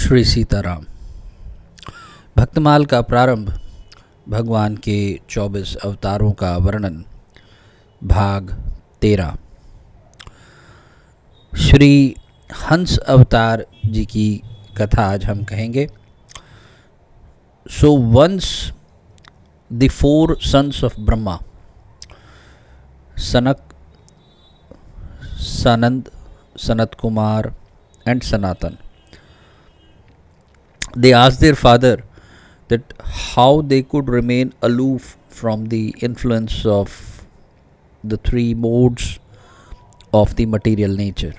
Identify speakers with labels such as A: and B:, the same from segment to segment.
A: श्री सीताराम। भक्तमाल का प्रारंभ, भगवान के 24 अवतारों का वर्णन, भाग 13। श्री हंस अवतार जी की कथा आज हम कहेंगे। So once the 4 sons of Brahma, Sanak, Sanand, Sanat Kumar and Sanatan, they asked their father that how they could remain aloof from the influence of the 3 modes of the material nature,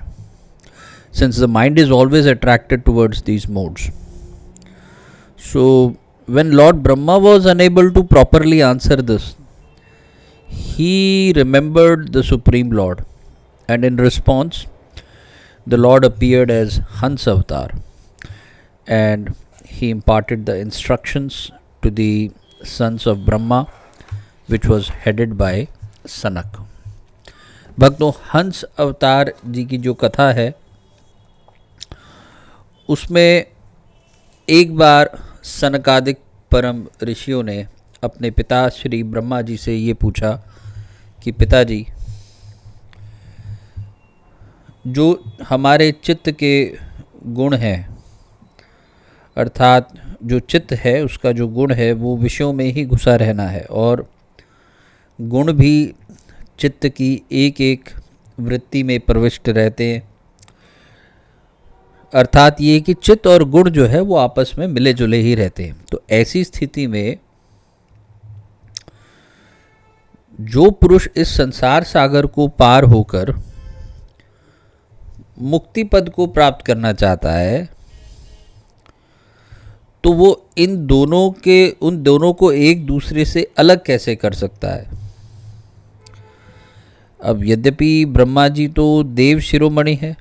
A: since the mind is always attracted towards these modes. So when Lord Brahma was unable to properly answer this, he remembered the Supreme Lord, and in response the Lord appeared as Hans Avatar, and he imparted the instructions to the sons of Brahma, which was headed by Sanak. भक्तों, हंस अवतार जी की जो कथा है उसमें एक बार सनकादिक परम ऋषियों ने अपने पिता श्री ब्रह्मा जी से ये पूछा कि पिताजी, जो हमारे चित्त के गुण हैं, अर्थात जो चित्त है उसका जो गुण है वो विषयों में ही घुसा रहना है, और गुण भी चित्त की एक एक वृत्ति में प्रविष्ट रहते हैं। अर्थात ये कि चित्त और गुण जो है वो आपस में मिले जुले ही रहते हैं। तो ऐसी स्थिति में जो पुरुष इस संसार सागर को पार होकर मुक्ति पद को प्राप्त करना चाहता है, तो वो उन दोनों को एक दूसरे से अलग कैसे कर सकता है। अब यद्यपि ब्रह्मा जी तो देव शिरोमणि है,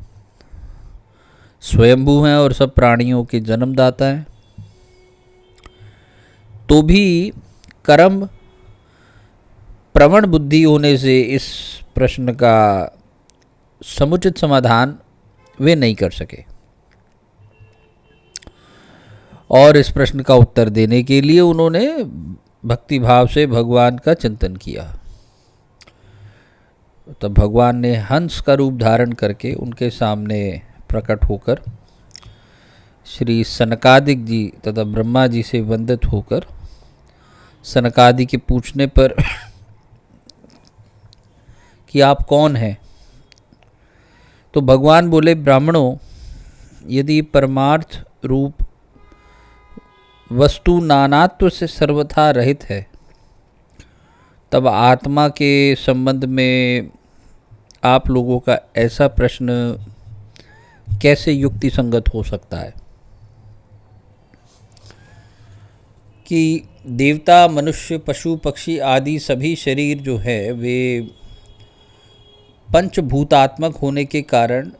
A: स्वयंभू हैं और सब प्राणियों के जन्मदाता हैं, तो भी कर्म प्रवण बुद्धि होने से इस प्रश्न का समुचित समाधान वे नहीं कर सके, और इस प्रश्न का उत्तर देने के लिए उन्होंने भक्ति भाव से भगवान का चिंतन किया। तब भगवान ने हंस का रूप धारण करके उनके सामने प्रकट होकर श्री सनकादिक जी तथा ब्रह्मा जी से वंदित होकर सनकादि के पूछने पर कि आप कौन हैं, तो भगवान बोले, ब्राह्मणों, यदि परमार्थ रूप वस्तु नानात्व से सर्वथा रहित है, तब आत्मा के संबंध में आप लोगों का ऐसा प्रश्न कैसे युक्ति संगत हो सकता है कि देवता, मनुष्य, पशु, पक्षी आदि सभी शरीर जो है वे पंचभूतात्मक होने के कारण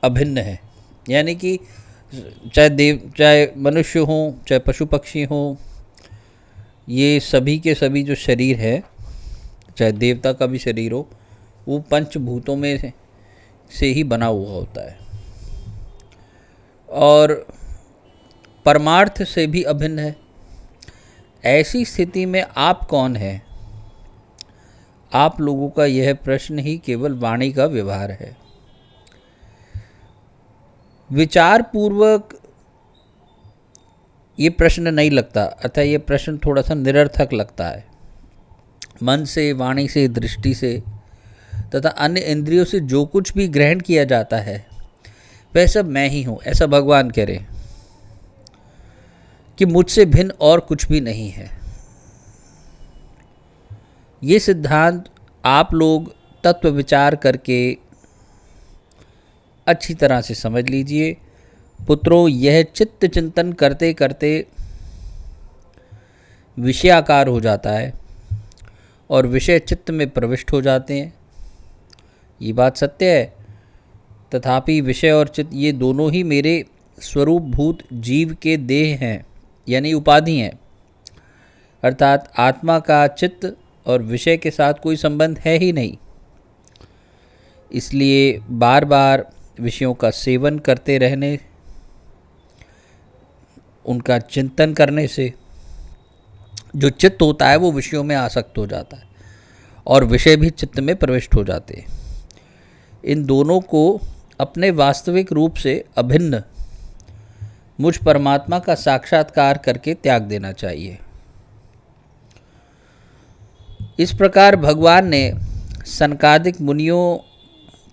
A: अभिन्न है। यानी कि चाहे मनुष्य हों, चाहे पशु पक्षी हों, ये सभी के सभी जो शरीर है, चाहे देवता का भी शरीर हो, वो पंचभूतों में से ही बना हुआ होता है और परमार्थ से भी अभिन्न है। ऐसी स्थिति में आप कौन हैं? आप लोगों का यह प्रश्न ही केवल वाणी का व्यवहार है। विचार पूर्वक ये प्रश्न नहीं लगता, अतः ये प्रश्न थोड़ा सा निरर्थक लगता है। मन से, वाणी से, दृष्टि से तथा अन्य इंद्रियों से जो कुछ भी ग्रहण किया जाता है वह सब मैं ही हूँ, ऐसा भगवान कह रहे हैं कि मुझसे भिन्न और कुछ भी नहीं है। ये सिद्धांत आप लोग तत्व विचार करके अच्छी तरह से समझ लीजिए। पुत्रों, यह चित्त चिंतन करते करते विषयाकार हो जाता है और विषय चित्त में प्रविष्ट हो जाते हैं। ये बात सत्य है। तथापि विषय और चित्त ये दोनों ही मेरे स्वरूप भूत जीव के देह हैं, यानी उपाधि हैं। अर्थात आत्मा का चित्त और विषय के साथ कोई संबंध है ही नहीं। इसलिए बार बार विषयों का सेवन करते रहने उनका चिंतन करने से जो चित्त होता है वो विषयों में आसक्त हो जाता है और विषय भी चित्त में प्रविष्ट हो जाते हैं। इन दोनों को अपने वास्तविक रूप से अभिन्न मुझ परमात्मा का साक्षात्कार करके त्याग देना चाहिए। इस प्रकार भगवान ने सनकादिक मुनियों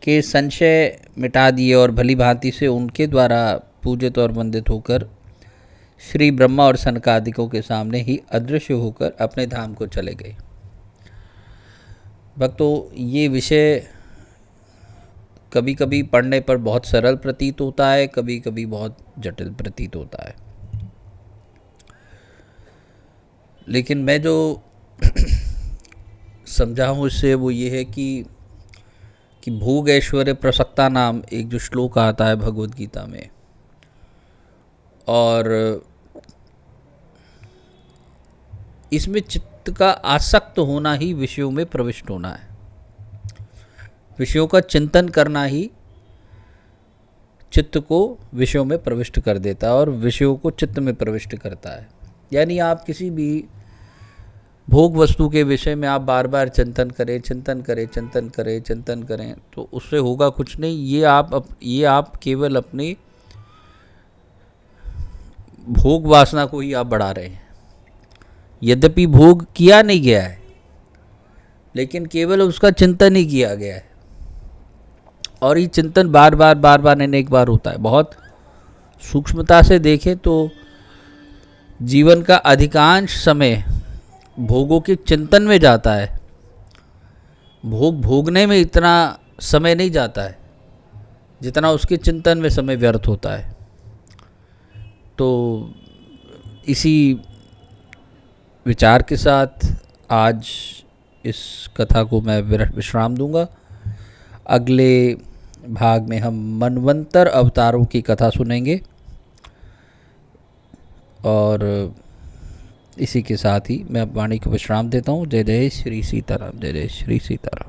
A: के संशय मिटा दिए और भली भांति से उनके द्वारा पूजित और वंदित होकर श्री ब्रह्मा और सनकादिकों के सामने ही अदृश्य होकर अपने धाम को चले गए। भक्तों, ये विषय कभी कभी पढ़ने पर बहुत सरल प्रतीत होता है, कभी कभी बहुत जटिल प्रतीत होता है, लेकिन मैं जो समझा हूँ इससे वो ये है कि भोग ऐश्वर्य प्रसक्ता नाम एक जो श्लोक आता है भगवद गीता में, और इसमें चित्त का आसक्त होना ही विषयों में प्रविष्ट होना है। विषयों का चिंतन करना ही चित्त को विषयों में प्रविष्ट कर देता है और विषयों को चित्त में प्रविष्ट करता है। यानी आप किसी भी भोग वस्तु के विषय में आप बार बार चिंतन करें तो उससे होगा कुछ नहीं। ये आप केवल अपनी भोग वासना को ही आप बढ़ा रहे हैं। यद्यपि भोग किया नहीं गया है, लेकिन केवल उसका चिंतन ही किया गया है, और ये चिंतन बार बार अनेक बार होता है। बहुत सूक्ष्मता से देखें तो जीवन का अधिकांश समय भोगों के चिंतन में जाता है। भोग भोगने में इतना समय नहीं जाता है जितना उसके चिंतन में समय व्यर्थ होता है। तो इसी विचार के साथ आज इस कथा को मैं विश्राम दूंगा। अगले भाग में हम मनवंतर अवतारों की कथा सुनेंगे, और इसी के साथ ही मैं वाणी को विश्राम देता हूँ। जय जय श्री सीताराम, जय जय श्री सीताराम।